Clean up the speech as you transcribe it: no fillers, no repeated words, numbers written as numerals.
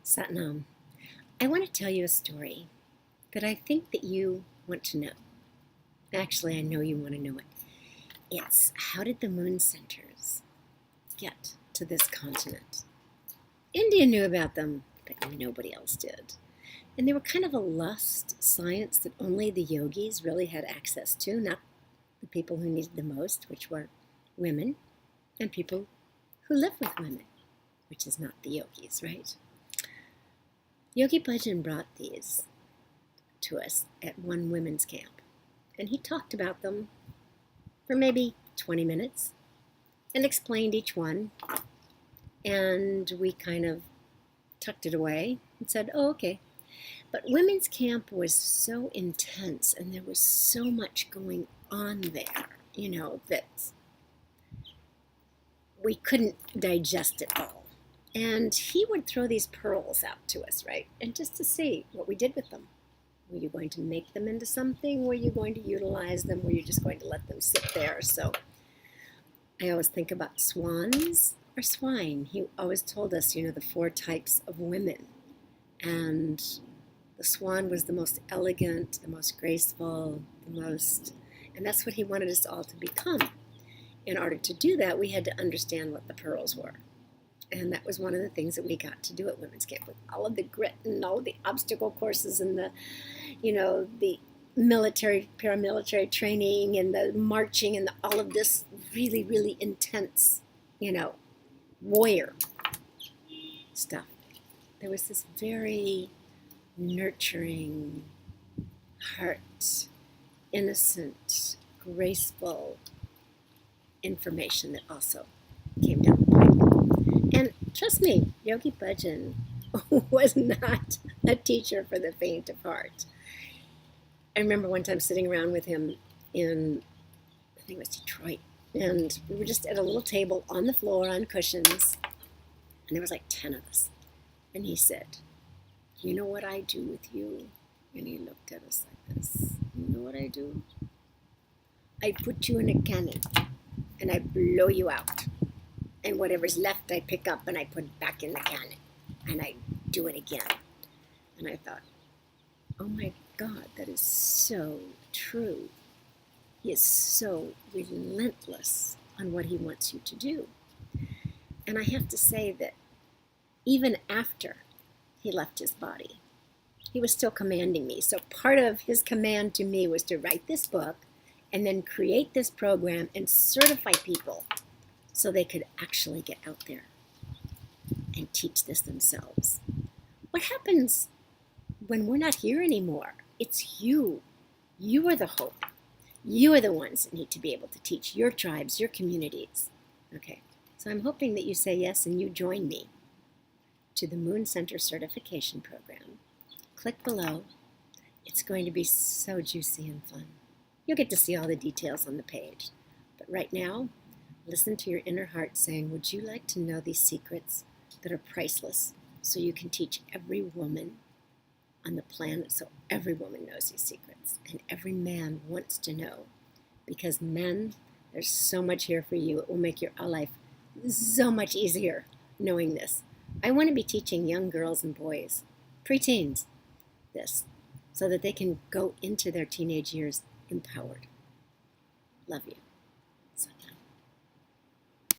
Satnam, I want to tell you a story that I think that you want to know. Actually, I know you want to know it. It's how did the moon centers get to this continent? India knew about them, but nobody else did. And they were kind of a lost science that only the yogis really had access to, not the people who needed the most, which were women, and people who live with women, which is not the yogis, right? Yogi Bhajan brought these to us at one women's camp, and he talked about them for maybe 20 minutes and explained each one, and we kind of tucked it away and said, oh, okay. But women's camp was so intense, and there was so much going on there, that we couldn't digest it all. And he would throw these pearls out to us, right? And just to see what we did with them. Were you going to make them into something? Were you going to utilize them? Were you just going to let them sit there? So I always think about swans or swine. He always told us, the 4 types of women. And the swan was the most elegant, the most graceful, and that's what he wanted us all to become. In order to do that, we had to understand what the pearls were. And that was one of the things that we got to do at women's camp, with all of the grit and all of the obstacle courses and the military, paramilitary training and the marching and all of this really, really intense, warrior stuff. There was this very nurturing, heart, innocent, graceful information that also came down the pipe. And trust me, Yogi Bhajan was not a teacher for the faint of heart. I remember one time sitting around with him in, I think it was Detroit, and we were just at a little table on the floor on cushions, and there was like 10 of us. And he said, you know what I do with you? And he looked at us like this. You know what I do? I put you in a cannon, and I blow you out. And whatever's left, I pick up and I put it back in the cannon. And I do it again. And I thought, oh my God, that is so true. He is so relentless on what he wants you to do. And I have to say that even after he left his body, he was still commanding me. So part of his command to me was to write this book and then create this program and certify people so they could actually get out there and teach this themselves. What happens when we're not here anymore? It's you. You are the hope. You are the ones that need to be able to teach your tribes, your communities. Okay, so I'm hoping that you say yes and you join me to the Moon Center Certification Program. Click below. It's going to be so juicy and fun. You'll get to see all the details on the page. But right now, listen to your inner heart saying, would you like to know these secrets that are priceless so you can teach every woman on the planet, so every woman knows these secrets and every man wants to know? Because men, there's so much here for you. It will make your life so much easier knowing this. I want to be teaching young girls and boys, preteens, this, so that they can go into their teenage years empowered. Love you.